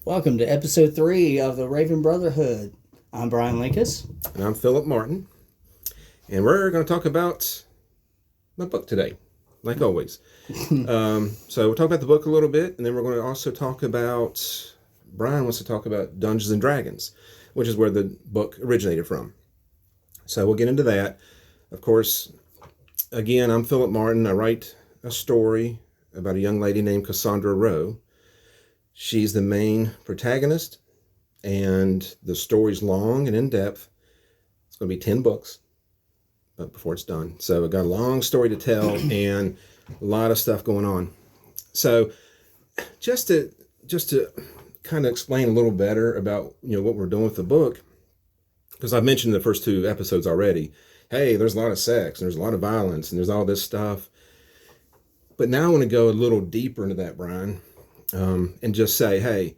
Welcome to episode 3 of the Raven Brotherhood. I'm Brian Linkus. And I'm Phillip Martin. And we're going to talk about my book today, like always. So we'll talk about the book a little bit, and then we're going to also talk about, Brian wants to talk about Dungeons and Dragons, which is where the book originated from. So we'll get into that. Of course, again, I'm Phillip Martin. I write a story about a young lady named Cassandra Rho. She's the main protagonist, and the story's long and in-depth. It's going to be 10 books before it's done. So I've got a long story to tell and a lot of stuff going on. So just to kind of explain a little better about what we're doing with the book, because I've mentioned in the first 2 episodes already, hey, there's a lot of sex, and there's a lot of violence, and there's all this stuff. But now I want to go a little deeper into that, Brian. And just say, hey,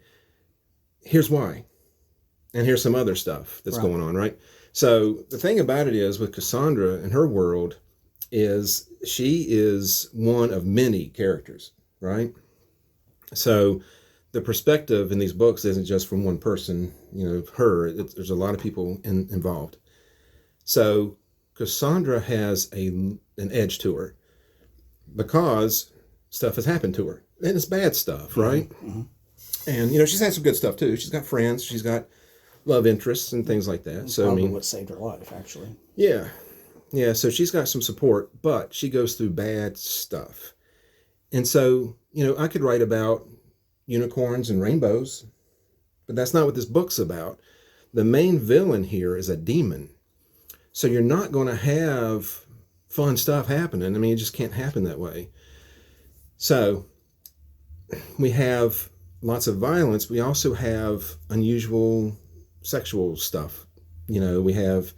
here's why. And here's some other stuff that's going on, right? So the thing about it is with Cassandra and her world is she is one of many characters, right? So the perspective in these books isn't just from one person, her. There's a lot of people involved. So Cassandra has an edge to her because stuff has happened to her. And it's bad stuff, right? Mm-hmm. And, she's had some good stuff, too. She's got friends. She's got love interests and things like that. So, probably what saved her life, actually. Yeah. Yeah, so she's got some support, but she goes through bad stuff. And so, I could write about unicorns and rainbows, but that's not what this book's about. The main villain here is a demon. So you're not going to have fun stuff happening. I mean, it just can't happen that way. So we have lots of violence. We also have unusual sexual stuff. We have,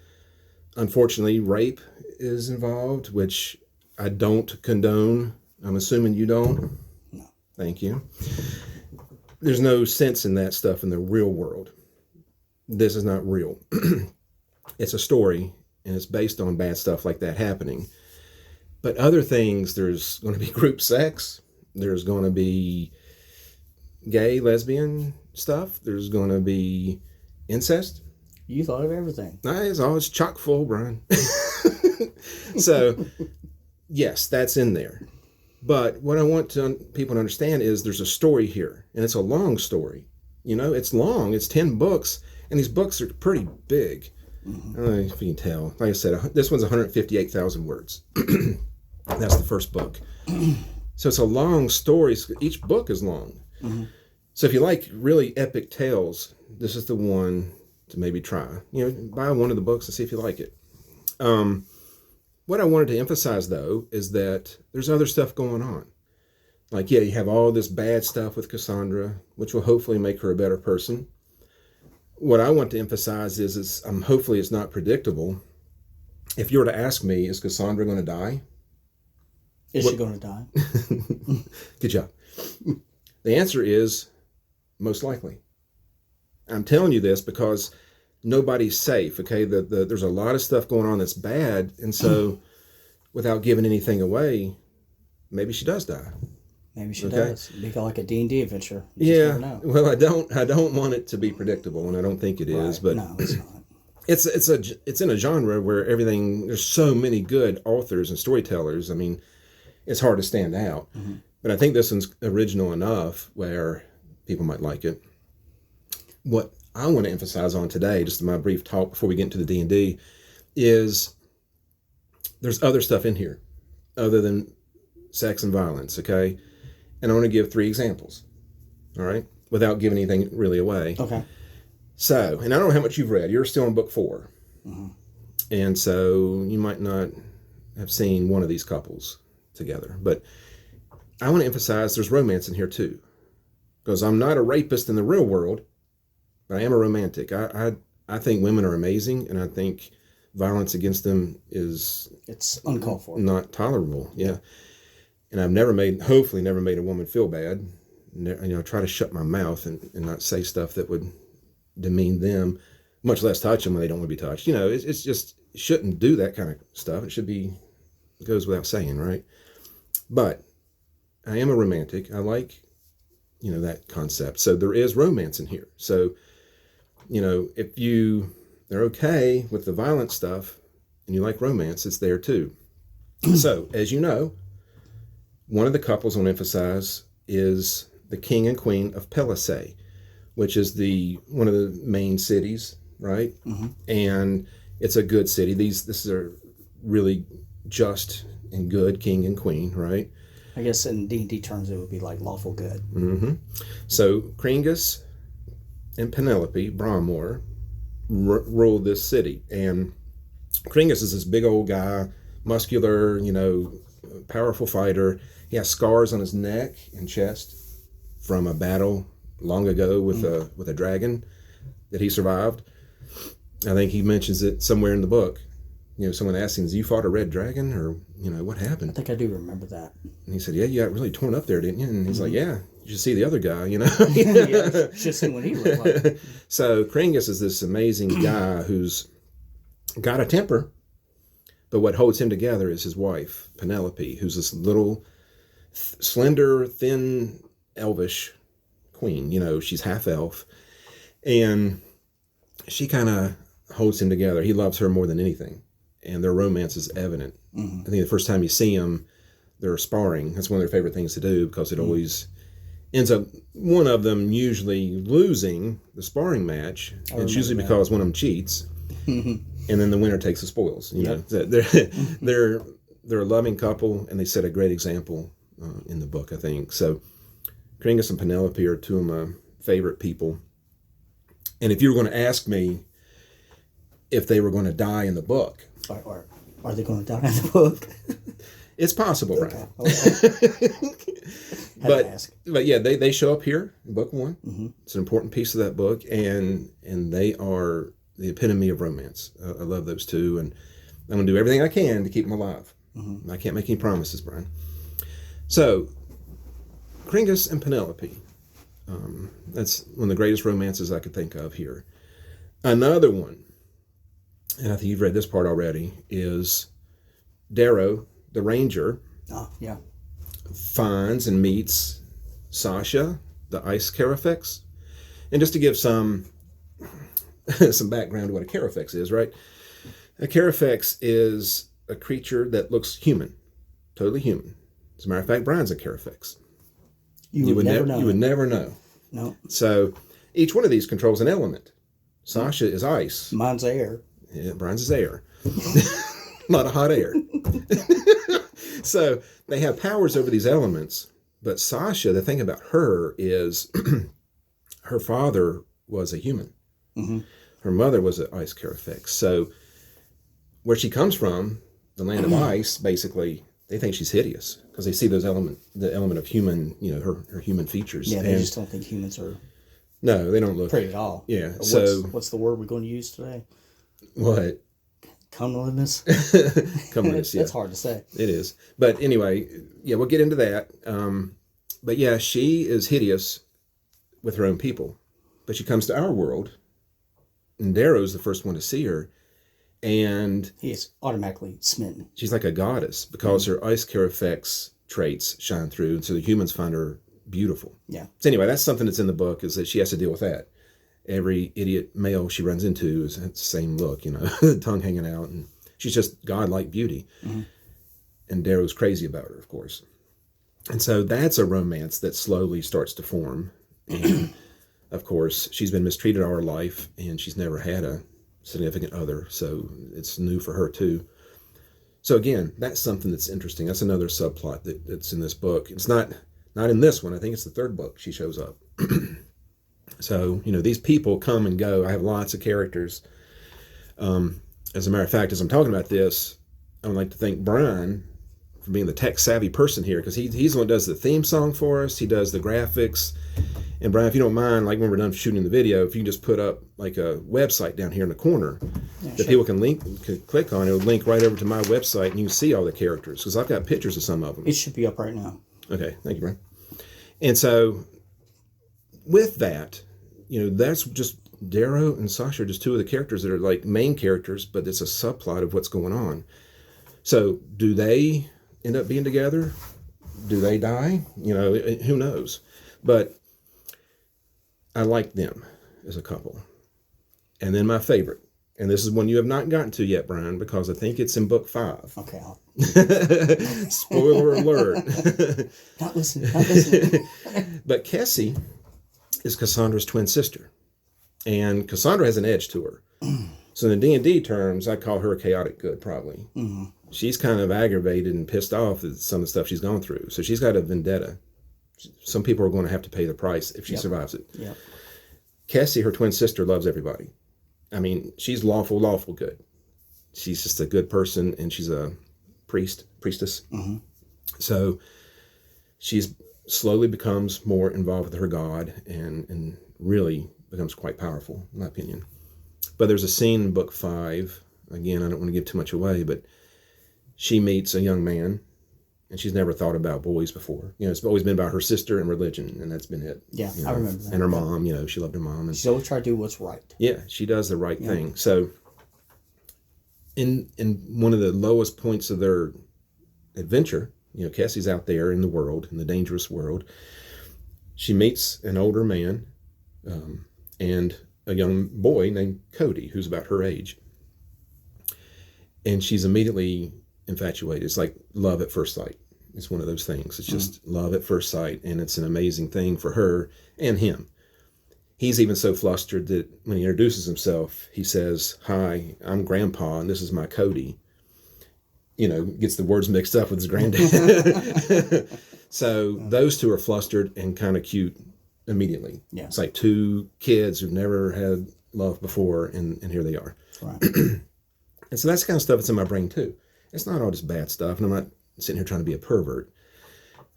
unfortunately, rape is involved, which I don't condone. I'm assuming you don't? No. Thank you. There's no sense in that stuff in the real world. This is not real. It's a story, and it's based on bad stuff like that happening. But other things, there's going to be group sex. There's going to be gay, lesbian stuff. There's going to be incest. You thought of everything. It's always chock full, Brian. So, yes, that's in there. But what I want people to understand is there's a story here, and it's a long story. It's long. It's 10 books, and these books are pretty big. Mm-hmm. I don't know if you can tell. Like I said, this one's 158,000 words. That's the first book. So it's a long story. Each book is long. Mm-hmm. So if you like really epic tales, this is the one to maybe try. Buy one of the books and see if you like it. What I wanted to emphasize, though, is that there's other stuff going on. Like, you have all this bad stuff with Cassandra, which will hopefully make her a better person. What I want to emphasize is hopefully it's not predictable. If you were to ask me, is Cassandra going to die? Is she going to die? Good job. The answer is most likely. I'm telling you this because nobody's safe, okay? There's a lot of stuff going on that's bad, and so without giving anything away, maybe she does die. Maybe she does. It'd be like a D&D adventure. Well, I don't want it to be predictable, and I don't think it is. But no, it's not. It's in a genre where there's so many good authors and storytellers. I mean, it's hard to stand out. Mm-hmm. But I think this one's original enough where people might like it. What I want to emphasize on today, just in my brief talk before we get into the D&D, is there's other stuff in here other than sex and violence, okay? And I want to give 3 examples, all right? Without giving anything really away. Okay. So, and I don't know how much you've read. You're still in book 4. Mm-hmm. And so you might not have seen one of these couples together. But I want to emphasize there's romance in here too. Because I'm not a rapist in the real world, but I am a romantic. I think women are amazing, and I think violence against them it's uncalled for. Not tolerable, yeah. And I've hopefully never made a woman feel bad. Try to shut my mouth and not say stuff that would demean them, much less touch them when they don't want to be touched. It's just, shouldn't do that kind of stuff. It goes without saying, right? But I am a romantic. I like, that concept. So there is romance in here. So, if they're okay with the violent stuff and you like romance, it's there too. So, as you know, one of the couples I want to emphasize is the king and queen of Pelissae, which is one of the main cities, right? Mm-hmm. And it's a good city. This are really just and good king and queen, right? I guess in D&D terms, it would be like lawful good. Mm-hmm. So Cringus and Penelope Bramor ruled this city. And Cringus is this big old guy, muscular, powerful fighter. He has scars on his neck and chest from a battle long ago with a dragon that he survived. I think he mentions it somewhere in the book. Someone asked him, "You fought a red dragon, or what happened?" I think I do remember that. And he said, "Yeah, you got really torn up there, didn't you?" And he's like, "Yeah, you should see the other guy." Yeah, just see what he looked like. So Cringus is this amazing guy who's got a temper, but what holds him together is his wife Penelope, who's this little, slender, thin, elvish queen. She's half elf, and she kind of holds him together. He loves her more than anything. And their romance is evident. Mm-hmm. I think the first time you see them, they're sparring. That's one of their favorite things to do because it always ends up one of them usually losing the sparring match. It's usually because one of them cheats, and then the winner takes the spoils. They're a loving couple, and they set a great example in the book, I think. So, Cringus and Penelope are two of my favorite people. And if you were going to ask me if they were going to die in the book, or are they going to die in the book? It's possible, right? Okay. But yeah, they show up here in book 1. Mm-hmm. It's an important piece of that book, and they are the epitome of romance. I love those two, and I'm going to do everything I can to keep them alive. Mm-hmm. I can't make any promises, Brian. So, Cringus and Penelope. That's one of the greatest romances I could think of here. Another one, and I think you've read this part already, is Darrow, the ranger, finds and meets Sasha, the ice Carifex. And just to give some background to what a Carifex is, right? A Carifex is a creature that looks human, totally human. As a matter of fact, Brian's a Carifex. You would never know. You would never know. No. So each one of these controls an element. Sasha is ice. Mine's air. Yeah, Brian's is air. A lot of hot air. So they have powers over these elements. But Sasha, the thing about her is her father was a human. Mm-hmm. Her mother was an ice Carifex. So where she comes from, the land of ice, basically, they think she's hideous because they see the element of human, her human features. Yeah, they just don't think humans are. No, they don't look pretty at all. Yeah. What's the word we're going to use today? What? Comeliness. Comeliness. Yeah, that's hard to say. It is. But anyway, yeah, we'll get into that. But yeah, she is hideous with her own people, but she comes to our world, and Darrow's the first one to see her. And he is automatically smitten. She's like a goddess because her ice Carifex traits shine through, and so the humans find her beautiful. Yeah. So anyway, that's something that's in the book, is that she has to deal with that. Every idiot male she runs into has the same look, tongue hanging out, and she's just godlike beauty. Mm-hmm. And Darrow's crazy about her, of course. And so that's a romance that slowly starts to form. And of course, she's been mistreated all her life, and she's never had a significant other, so it's new for her too. So again, that's something that's interesting. That's another subplot that's in this book. It's not in this one. I think it's the third book she shows up. So these people come and go. I have lots of characters. As a matter of fact, as I'm talking about this, I would like to thank Brian for being the tech savvy person here, because he's the one who does the theme song for us. He does the graphics. And Brian, if you don't mind, like when we're done shooting the video, if you can just put up like a website down here in the corner that people can click on, it'll link right over to my website, and you can see all the characters, because I've got pictures of some of them. It should be up right now. Okay, thank you, Brian. And so with that, that's just Darrow and Sasha are just two of the characters that are like main characters, but it's a subplot of what's going on. So do they end up being together? Do they die? Who knows? But I like them as a couple. And then my favorite, and this is one you have not gotten to yet, Brian, because I think it's in book 5. Okay. Spoiler alert. Not listening. But Cassie is Cassandra's twin sister. And Cassandra has an edge to her. So in D&D terms, I call her a chaotic good, probably. Mm-hmm. She's kind of aggravated and pissed off at some of the stuff she's gone through. So she's got a vendetta. Some people are going to have to pay the price if she survives it. Yep. Cassie, her twin sister, loves everybody. I mean, she's lawful good. She's just a good person, and she's a priestess. Mm-hmm. So she's slowly becomes more involved with her God and really becomes quite powerful, in my opinion. But there's a scene in book 5, again, I don't want to give too much away, but she meets a young man, and she's never thought about boys before. You know, it's always been about her sister and religion, and that's been it. Yeah, you know? I remember that. And her mom, you know, she loved her mom. And she's always tried to do what's right. Yeah, she does the right thing. So in one of the lowest points of their adventure, you know, Cassie's out there in the world, in the dangerous world. She meets an older man and a young boy named Cody, who's about her age. And she's immediately infatuated. It's like love at first sight. It's one of those things. It's just love at first sight, and it's an amazing thing for her and him. He's even so flustered that when he introduces himself, he says, "Hi, I'm Grandpa, and this is my Cody." You know, gets the words mixed up with his granddad. So those two are flustered and kind of cute immediately. Yeah. It's like two kids who've never had love before, and here they are. Right. And so that's the kind of stuff that's in my brain too. It's not all just bad stuff, and I'm not sitting here trying to be a pervert.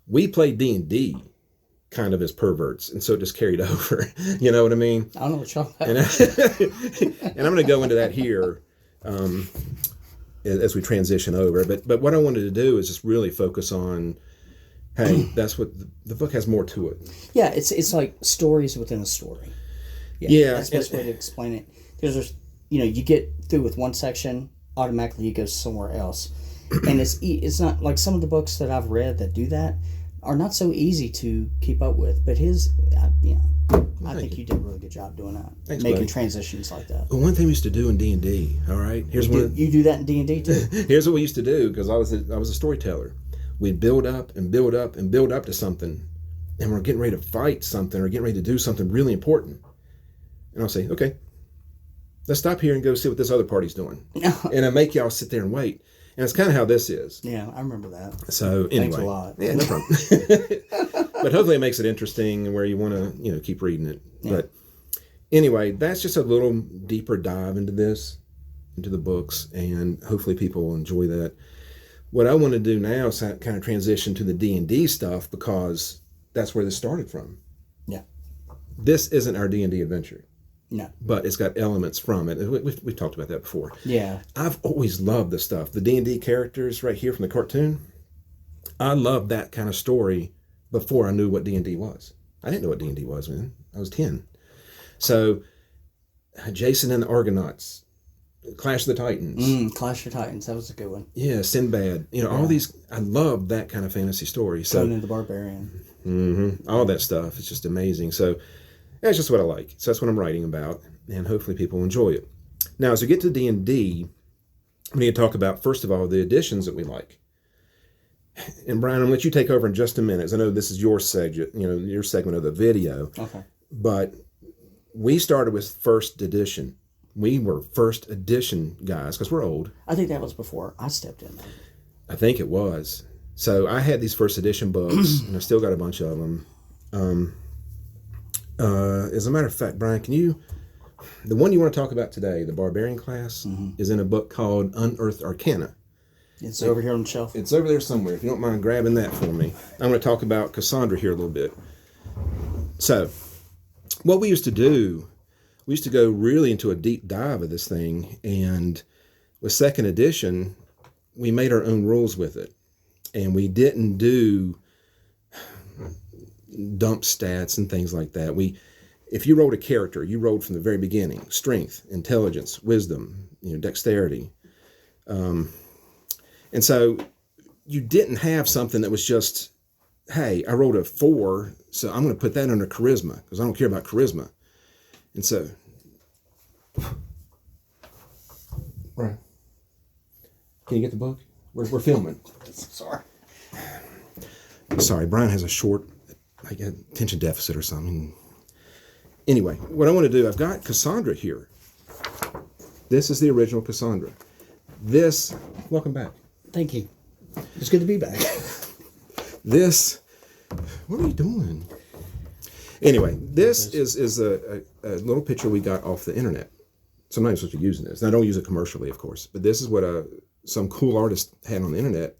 We play D&D kind of as perverts, and so it just carried over. You know what I mean? I don't know what y'all about. And I'm going to go into that here as we transition over. But what I wanted to do is just really focus on, hey, that's what the book has more to it. Yeah, it's like stories within a story. Yeah, that's the best way to explain it. There's, you know, you get through with one section, automatically you go somewhere else. And it's not like some of the books that I've read that do that are not so easy to keep up with. But I think you did a really good job doing that. Thanks, making buddy. Transitions like that. Well, one thing we used to do in D&D, all right? You do that in D&D too? Here's what we used to do, because I was a storyteller. We'd build up and build up and build up to something, and we're getting ready to fight something or getting ready to do something really important. And I'll say, okay, let's stop here and go see what this other party's doing. And I make y'all sit there and wait. And it's kind of how this is. Yeah, I remember that. So anyway. Thanks a lot. Yeah, no problem. But hopefully it makes it interesting and where you want to, keep reading it. Yeah. But anyway, that's just a little deeper dive into the books, and hopefully people will enjoy that. What I want to do now is kind of transition to the D&D stuff, because that's where this started from. Yeah. This isn't our D&D adventure. No. But it's got elements from it. We've talked about that before. Yeah. I've always loved this stuff. The D&D characters right here from the cartoon, I loved that kind of story before I knew what D&D was. I didn't know what D&D was, man. I was 10. So, Jason and the Argonauts, Clash of the Titans. Clash of the Titans, that was a good one. Yeah, Sinbad. All these, I love that kind of fantasy story. So, Conan the Barbarian. Mm-hmm, all that stuff. It's just amazing. So, that's just what I like. So that's what I'm writing about, and hopefully people enjoy it. Now, as we get to D&D, we need to talk about, first of all, the editions that we like. And Brian, I'm going to let you take over in just a minute, because I know this is your segment, your segment of the video. Okay. But we started with first edition. We were first edition guys, because we're old. I think that was before I stepped in. I think it was. So I had these first edition books, and I still got a bunch of them. As a matter of fact, Brian, the one you want to talk about today, the Barbarian class, is in a book called Unearthed Arcana. It's over here on the shelf. It's over there somewhere. If you don't mind grabbing that for me. I'm going to talk about Cassandra here a little bit. So, what we used to do, we used to go really into a deep dive of this thing, and with second edition, we made our own rules with it. And we didn't do dump stats and things like that. If you wrote a character, you wrote from the very beginning: strength, intelligence, wisdom, dexterity. And so you didn't have something that was just, hey, I wrote a 4, So I'm going to put that under charisma because I don't care about charisma. And so, Brian, can you get the book? We're filming. Sorry, Brian has a short, like, attention deficit or something. Anyway, what I want to do, I've got Cassandra here. This is the original Cassandra. This, welcome back. Thank you. It's good to be back. This, what are you doing? Anyway, this is a little picture we got off the internet. So I'm not even supposed to be using this. And I don't use it commercially, of course. But this is what some cool artist had on the internet.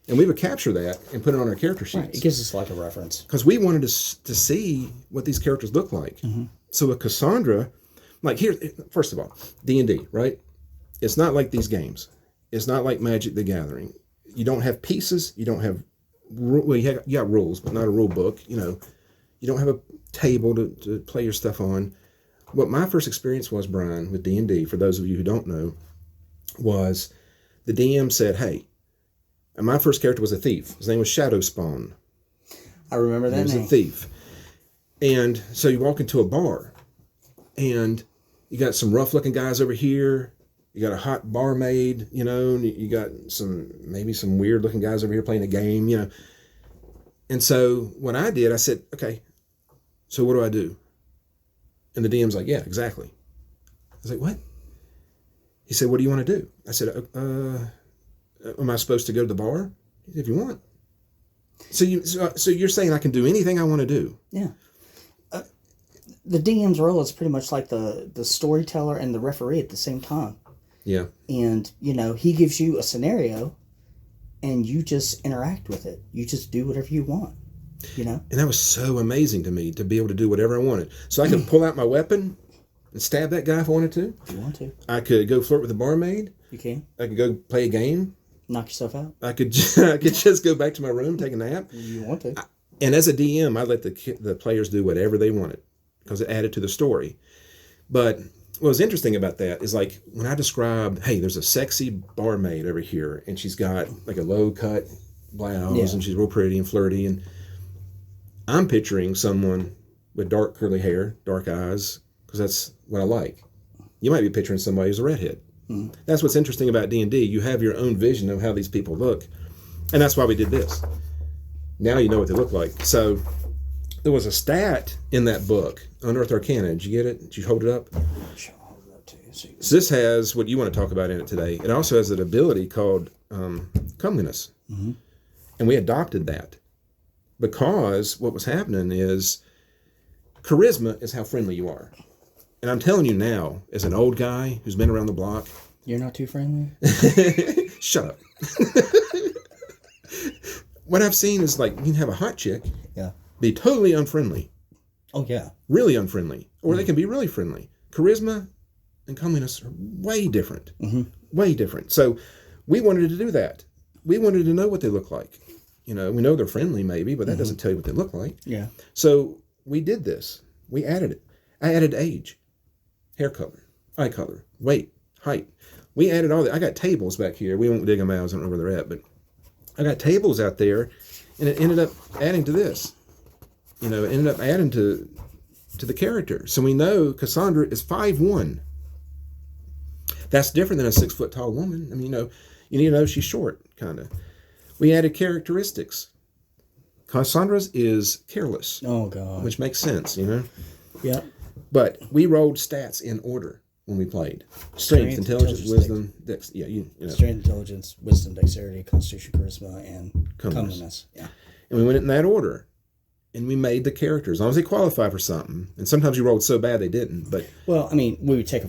And we would capture that and put it on our character sheets. Right. It gives us like a reference. Because we wanted to see what these characters look like. Mm-hmm. So with Cassandra, like here, first of all, D&D, right? It's not like these games. It's not like Magic the Gathering. You don't have pieces. You don't have, well, you got rules, but not a rule book. You know, you don't have a table to play your stuff on. What my first experience was, Brian, with D&D, for those of you who don't know, was the DM said, hey, and my first character was a thief. His name was Shadow Spawn. I remember that name. He was a thief. And so you walk into a bar, and you got some rough-looking guys over here. You got a hot barmaid, you know, and you got maybe some weird-looking guys over here playing a game, you know. And so what I did, I said, okay, so what do I do? And the DM's like, yeah, exactly. I was like, what? He said, what do you want to do? I said, am I supposed to go to the bar? He said, if you want. So you're saying I can do anything I want to do? Yeah. The DM's role is pretty much like the storyteller and the referee at the same time. Yeah. And, you know, he gives you a scenario and you just interact with it. You just do whatever you want, you know? And that was so amazing to me to be able to do whatever I wanted. So I could pull out my weapon and stab that guy if I wanted to. If you want to. I could go flirt with the barmaid. You can. I could go play a game. Knock yourself out. I could just go back to my room, take a nap. You want to. And as a DM, I let the players do whatever they wanted because it added to the story. But what was interesting about that is, like, when I described, hey, there's a sexy barmaid over here, and she's got like a low-cut blouse, and she's real pretty and flirty, and I'm picturing someone with dark curly hair, dark eyes, because that's what I like. You might be picturing somebody who's a redhead. Mm. That's what's interesting about D&D. You have your own vision of how these people look, and that's why we did this. Now you know what they look like. So there was a stat in that book, Unearthed Arcana. Did you get it? Did you hold it up? Sure, I'll hold it up to you. So this has what you want to talk about in it today. It also has an ability called comeliness. Mm-hmm. And we adopted that because what was happening is charisma is how friendly you are. And I'm telling you now, as an old guy who's been around the block. You're not too friendly? Shut up. What I've seen is, like, you can have a hot chick be totally unfriendly. Oh, yeah. Really unfriendly. Or they can be really friendly. Charisma and comeliness are way different. Mm-hmm. Way different. So we wanted to do that. We wanted to know what they look like. You know, we know they're friendly maybe, but that doesn't tell you what they look like. Yeah. So we did this. We added it. I added age, hair color, eye color, weight, height. We added all that. I got tables back here. We won't dig them out. I don't know where they're at, but I got tables out there, and it ended up adding to this. You know, it ended up adding to the character. So we know Cassandra is 5'1". That's different than a 6 foot tall woman. I mean, you need to know she's short, kind of. We added characteristics. Cassandra's is careless. Oh, God. Which makes sense, you know? Yeah. But we rolled stats in order when we played. Strength, intelligence, wisdom, you know. Strength, intelligence, wisdom, dexterity, constitution, charisma, and comeliness. Yeah. And we went in that order. And we made the characters, as long as they qualify for something. And sometimes you rolled so bad they didn't. But well, I mean, we would take a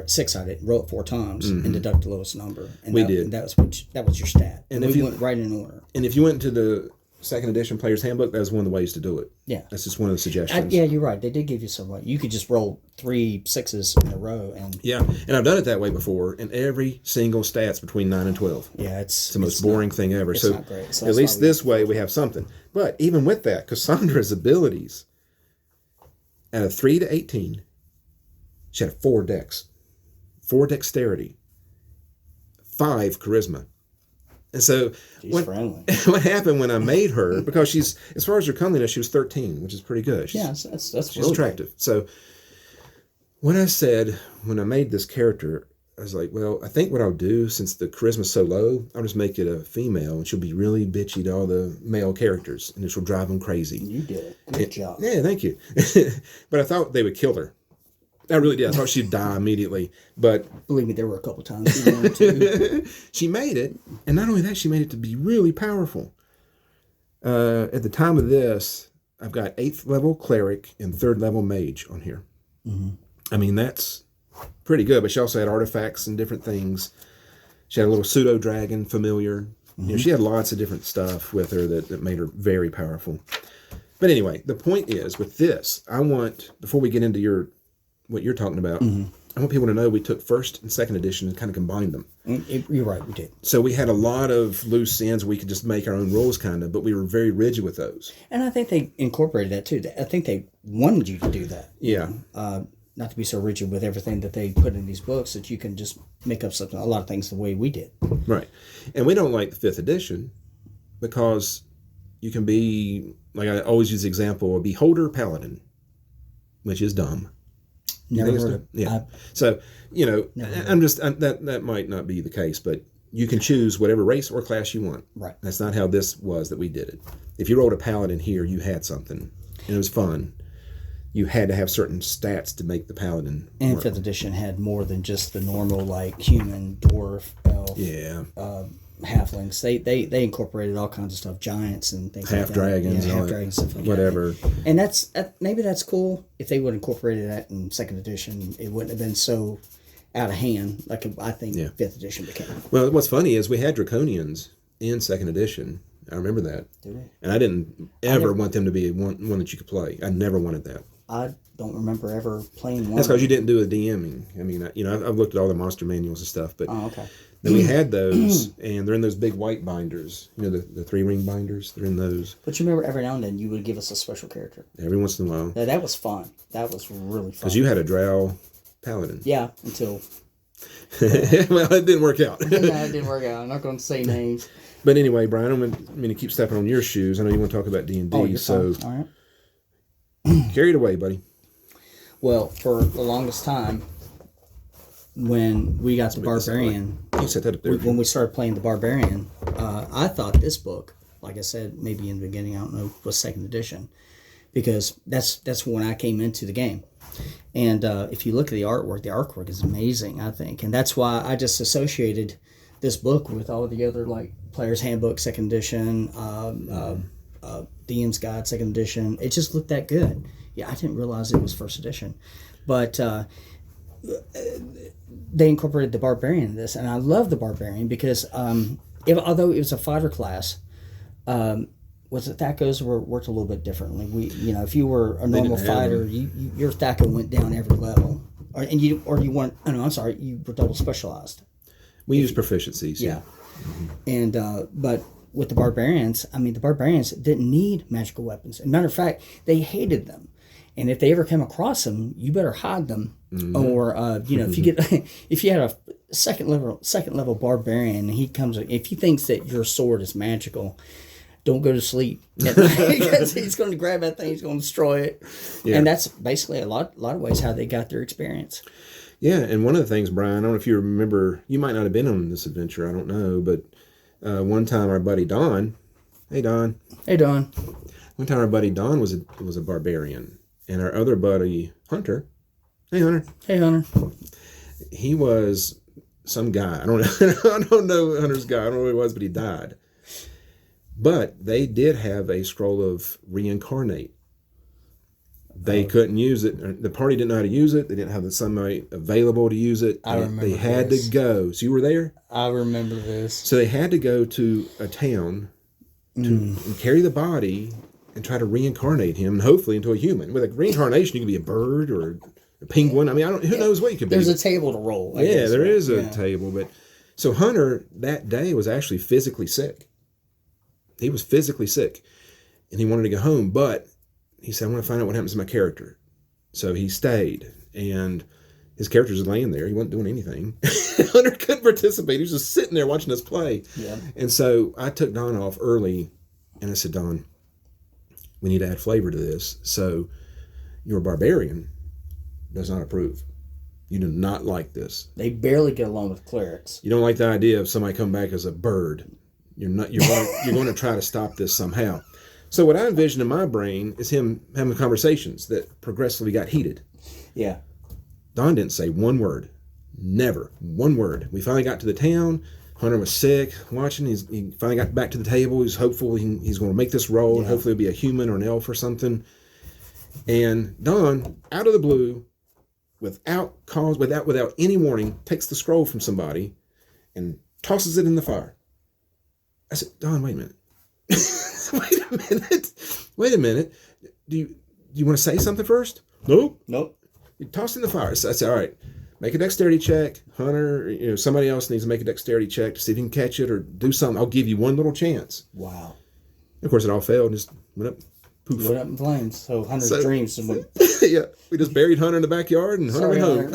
six-sided, roll it 4 times, and deduct the lowest number. And we did. That was your stat. And we went right in order. And if you went to the second edition Player's Handbook, that was one of the ways to do it. Yeah. That's just one of the suggestions. Yeah, you're right. They did give you some way. You could just roll 3 6s in a row. Yeah, and I've done it that way before, and every single stat's between 9 and 12. Yeah, it's the most boring thing ever. It's so not great. So at least this way we have something. But even with that, Cassandra's abilities, out of 3 to 18, she had 4 dex, 4 dexterity, 5 charisma, And so She's friendly. what happened when I made her, because she's, as far as her comeliness, she was 13, which is pretty good. That's she's really attractive. Good. So when I made this character, I was like, well, I think what I'll do, since the charisma's so low, I'll just make it a female, and she'll be really bitchy to all the male characters, and she'll drive them crazy. You did it. Good job. Yeah, thank you. But I thought they would kill her. I really did. I thought she'd die immediately. But believe me, there were a couple times she wanted to. She made it, and not only that, she made it to be really powerful. At the time of this, I've got 8th level cleric and 3rd level mage on here. Mm-hmm. I mean, that's pretty good, but she also had artifacts and different things. She had a little pseudo dragon familiar. Mm-hmm. You know, she had lots of different stuff with her that made her very powerful. But anyway, the point is, with this, I want, before we get into what you're talking about, mm-hmm. I want people to know we took 1st and 2nd edition and kind of combined them. You're right, we did. So we had a lot of loose ends. We could just make our own rules, kind of, but we were very rigid with those. And I think they incorporated that too. I think they wanted you to do that. Yeah. Not to be so rigid with everything that they put in these books, that you can just make up a lot of things the way we did. Right. And we don't like the 5th edition because you can be, like I always use the example, a beholder paladin, which is dumb. Never heard of, yeah. So, that might not be the case, but you can choose whatever race or class you want. Right. That's not how this was that we did it. If you rolled a paladin here, you had something, and it was fun. You had to have certain stats to make the paladin And work. 5th edition had more than just the normal, like, human, dwarf, elf, halflings. They incorporated all kinds of stuff, giants and things like that. Dragons, half dragons, stuff like whatever. that. And maybe that's cool. If they would have incorporated that in 2nd edition, it wouldn't have been so out of hand like I think 5th edition became. Well, what's funny is we had draconians in 2nd edition. I remember that. Did we? And I didn't ever want them to be one that you could play. I never wanted that. I don't remember ever playing one. That's because you didn't do a DMing. I mean, I've looked at all the monster manuals and stuff, but okay. Then we had those, and they're in those big white binders. You know, the 3-ring binders. They're in those. But you remember, every now and then you would give us a special character. Every once in a while. That was fun. That was really fun. Because you had a drow paladin. Yeah, until. Well, it didn't work out. No, it didn't work out. I'm not going to say names. But anyway, Brian, I don't mean to keep stepping on your shoes. I know you want to talk about D&D, you're so fine. All right. Carry it away, buddy. Well, for the longest time, when we got the Barbarian, when we started playing the Barbarian, I thought this book, like I said, maybe in the beginning, I don't know, was 2nd edition, because that's when I came into the game. And if you look at the artwork is amazing, I think, and that's why I just associated this book with all the other, like, Player's Handbook 2nd edition, DM's Guide 2nd edition. It just looked that good. Yeah, I didn't realize it was 1st edition, but they incorporated the Barbarian in this, and I love the Barbarian because although it was a fighter class, Thacos worked a little bit differently. If you were a normal fighter, your Thaco went down every level, you were double specialized. We use proficiencies. Yeah. Mm-hmm. And but with the Barbarians, the Barbarians didn't need magical weapons. As a matter of fact, they hated them. And if they ever come across them, you better hide them. Mm-hmm. Or if you had a second level barbarian, and he comes, if he thinks that your sword is magical, don't go to sleep because he's going to grab that thing, he's going to destroy it. Yeah. And that's basically a lot of ways how they got their experience. Yeah, and one of the things, Brian, I don't know if you remember, you might not have been on this adventure, I don't know, but one time our buddy Don, hey Don. One time our buddy Don was a barbarian, and our other buddy Hunter, hey Hunter. He was some guy. I don't know Hunter's guy. I don't know who he was, but he died. But they did have a scroll of reincarnate. They couldn't use it. The party didn't know how to use it. They didn't have the sunlight available to use it. I remember They had to go. So you were there? I remember this. So they had to go to a town and carry the body and try to reincarnate him, and hopefully into a human. With a reincarnation, you can be a bird or a penguin. Who knows what you could be. There's a table to roll. I guess, there is a table. But so Hunter that day was actually physically sick. He was physically sick, and he wanted to go home, but he said, I want to find out what happens to my character. So he stayed, and his character was laying there. He wasn't doing anything. Hunter couldn't participate. He was just sitting there watching us play. Yeah. And so I took Don off early, and I said, Don, we need to add flavor to this. So your barbarian does not approve. You do not like this. They barely get along with clerics. You don't like the idea of somebody coming back as a bird. You're going to try to stop this somehow. So what I envisioned in my brain is him having conversations that progressively got heated. Yeah. Don didn't say one word. Never. One word. We finally got to the town. Hunter was sick, watching. He finally got back to the table. He's hopeful he's going to make this roll. Yeah. Hopefully it'll be a human or an elf or something. And Don, out of the blue, without any warning, takes the scroll from somebody and tosses it in the fire. I said, Don, wait a minute. Wait a minute. Do you want to say something first? Nope. You tossed in the fire. So I said, all right, make a dexterity check. Hunter, somebody else needs to make a dexterity check to see if you can catch it or do something. I'll give you one little chance. Wow. Of course, it all failed and just went up. Poof. Went up in flames. So Hunter's dreams. Yeah, we just buried Hunter in the backyard and Hunter went home.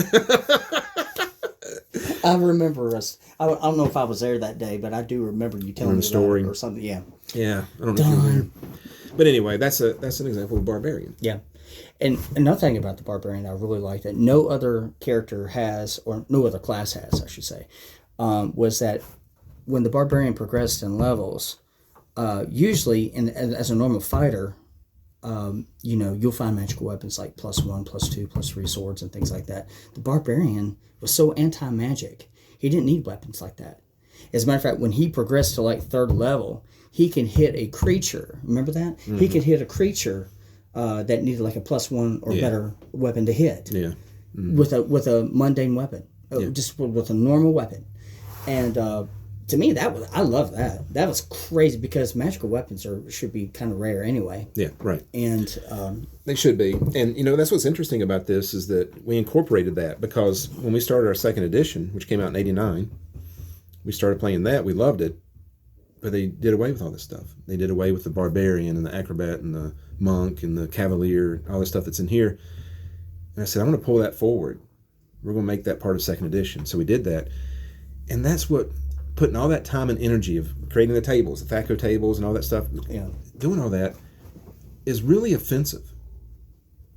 I remember us. I don't know if I was there that day, but I do remember you telling me the story or something. Yeah. Yeah, I don't know if you were there. But anyway, that's an example of barbarian. Yeah. And another thing about the barbarian I really like that no other character has, or no other class has, I should say, was that when the barbarian progressed in levels, usually as a normal fighter, you'll find magical weapons like +1, +2, +3 swords and things like that. The barbarian was so anti-magic, he didn't need weapons like that. As a matter of fact, when he progressed to like 3rd level, he can hit a creature. Remember that? Mm-hmm. He could hit a creature that needed like a +1 or better weapon to hit. Yeah. Mm-hmm. With a mundane weapon, just with a normal weapon. And to me, I love that. That was crazy because magical weapons should be kind of rare anyway. Yeah, right. And they should be. And that's what's interesting about this is that we incorporated that because when we started our 2nd edition, which came out in '89, we started playing that. We loved it, but they did away with all this stuff. They did away with the barbarian and the acrobat and the monk and the cavalier, all the stuff that's in here. And I said, I'm going to pull that forward. We're going to make that part of 2nd edition. So we did that. And that's what, putting all that time and energy of creating the tables, the THAC0 tables and all that stuff, doing all that is really offensive.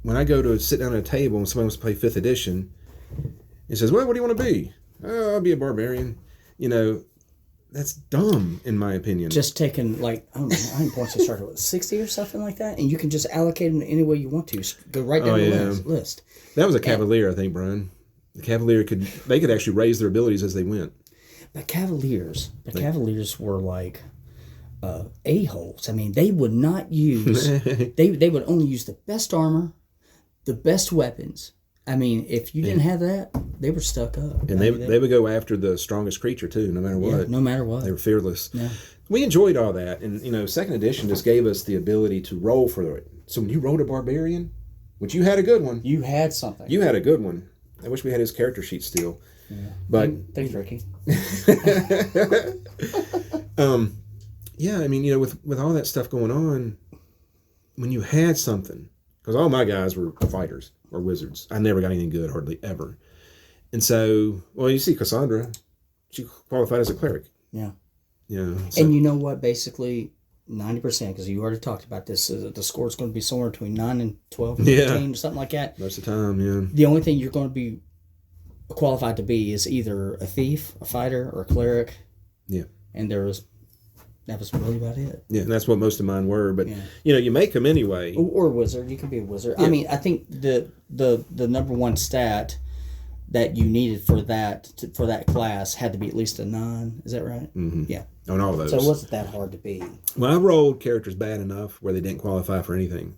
When I go to sit down at a table and somebody wants to play 5th edition, he says, well, what do you want to be? Oh, I'll be a barbarian. That's dumb, in my opinion. Just taking, I don't know, how many points I started with? 60 or something like that? And you can just allocate them any way you want to. Go right down the list. That was a cavalier, I think, Brian. The cavalier could actually raise their abilities as they went. But cavaliers were like a-holes. I mean, they would not use, they would only use the best armor, the best weapons. I mean, if you didn't have that, they were stuck up. And they would go after the strongest creature too, no matter what. Yeah, no matter what. They were fearless. Yeah. We enjoyed all that. And, 2nd edition just gave us the ability to roll for it. So when you rolled a barbarian, which you had a good one. You had something. You had a good one. I wish we had his character sheet still. Yeah. But thanks, Ricky. Yeah, I mean, with all that stuff going on, when you had something, because all my guys were fighters or wizards. I never got anything good, hardly ever. And so, well, you see Cassandra, she qualified as a cleric. Yeah. Yeah. So. And you know what? Basically, 90%, because you already talked about this, the score's going to be somewhere between 9 and 12 or 15, something like that. Most of the time, yeah. The only thing you're going to be qualified to be is either a thief, a fighter, or a cleric. Yeah. And that was really about it. Yeah, and that's what most of mine were. But you make them anyway. Or a wizard. You can be a wizard. Yeah. I mean, I think the number one stat that you needed for that class had to be at least a 9. Is that right? Mm-hmm. Yeah. On all those. So it wasn't that hard to be. Well, I rolled characters bad enough where they didn't qualify for anything.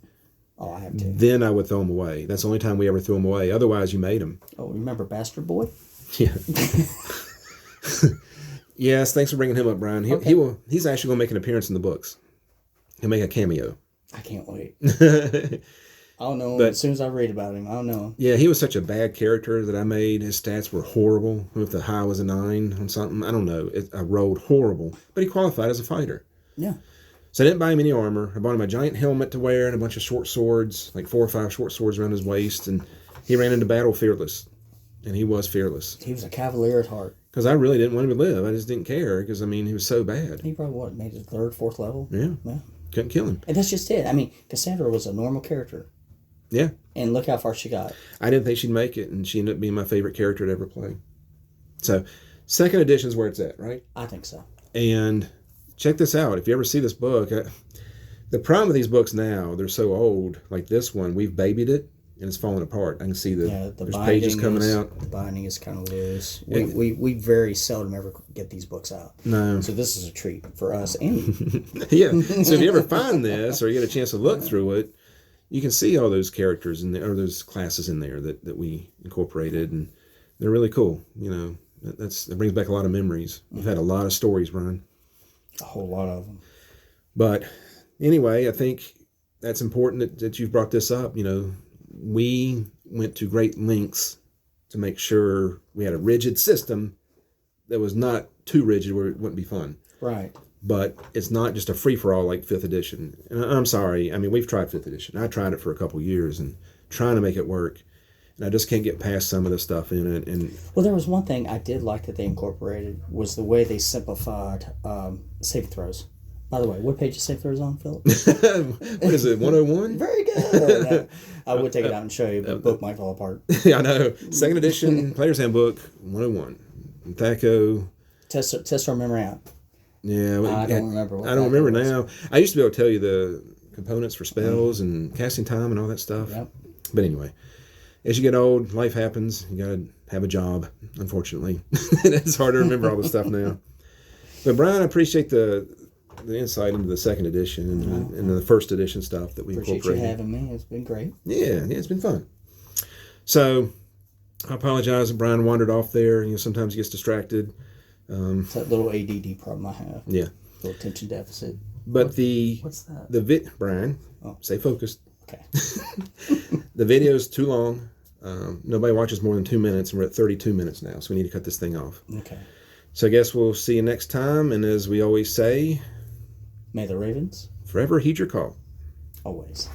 Oh, I have to. Then I would throw them away. That's the only time we ever threw them away. Otherwise, you made them. Oh, remember Bastard Boy? Yeah. Yes, thanks for bringing him up, Brian. He's actually going to make an appearance in the books. He'll make a cameo. I can't wait. I'll know him as soon as I read about him. I'll know him. Yeah, he was such a bad character that I made. His stats were horrible. If the high was a 9 on something, I don't know. I rolled horrible. But he qualified as a fighter. Yeah. So I didn't buy him any armor. I bought him a giant helmet to wear and a bunch of short swords, like 4 or 5 short swords around his waist. And he ran into battle fearless. And he was fearless. He was a cavalier at heart. Because I really didn't want him to live. I just didn't care because, I mean, he was so bad. He probably, made it 3rd, 4th level? Yeah. Couldn't kill him. And that's just it. I mean, Cassandra was a normal character. Yeah. And look how far she got. I didn't think she'd make it, and she ended up being my favorite character to ever play. So, 2nd edition is where it's at, right? I think so. And check this out. If you ever see this book, the problem with these books now, they're so old. Like this one, we've babied it, and it's falling apart. I can see there's pages coming out. The binding is kind of loose. We very seldom ever get these books out. No. So this is a treat for us and yeah. So if you ever find this, or you get a chance to look through it, you can see all those characters or those classes in there that we incorporated, and they're really cool. You know, that brings back a lot of memories. We've had a lot of stories, Brian. A whole lot of them. But anyway, I think that's important that you've brought this up. You know, we went to great lengths to make sure we had a rigid system that was not too rigid where it wouldn't be fun. Right. But it's not just a free-for-all like 5th edition. And I'm sorry. I mean, we've tried 5th edition. I tried it for a couple years and trying to make it work. And I just can't get past some of the stuff in it. And well, there was one thing I did like that they incorporated was the way they simplified save throws. By the way, what page is save throws on, Phillip? What is it, 101? Very good. I would take it out and show you, but the book might fall apart. Yeah, I know. 2nd edition, Player's Handbook, 101. Thaco. Test our memory out. Yeah, I don't remember. I don't remember now. I used to be able to tell you the components for spells and casting time and all that stuff. Yep. But anyway, as you get old, life happens. You got to have a job, unfortunately. It's hard to remember all the stuff now. But Brian, I appreciate the insight into the 2nd edition and the 1st edition stuff that we incorporated. Appreciate you having me. It's been great. Yeah, it's been fun. So I apologize that Brian wandered off there. You know, sometimes he gets distracted. It's that little ADD problem I have. Yeah. Little attention deficit. But what's that? Brian, stay focused. Okay. The video is too long. Nobody watches more than 2 minutes, and we're at 32 minutes now, so we need to cut this thing off. Okay. So I guess we'll see you next time, and as we always say, may the ravens forever heed your call. always.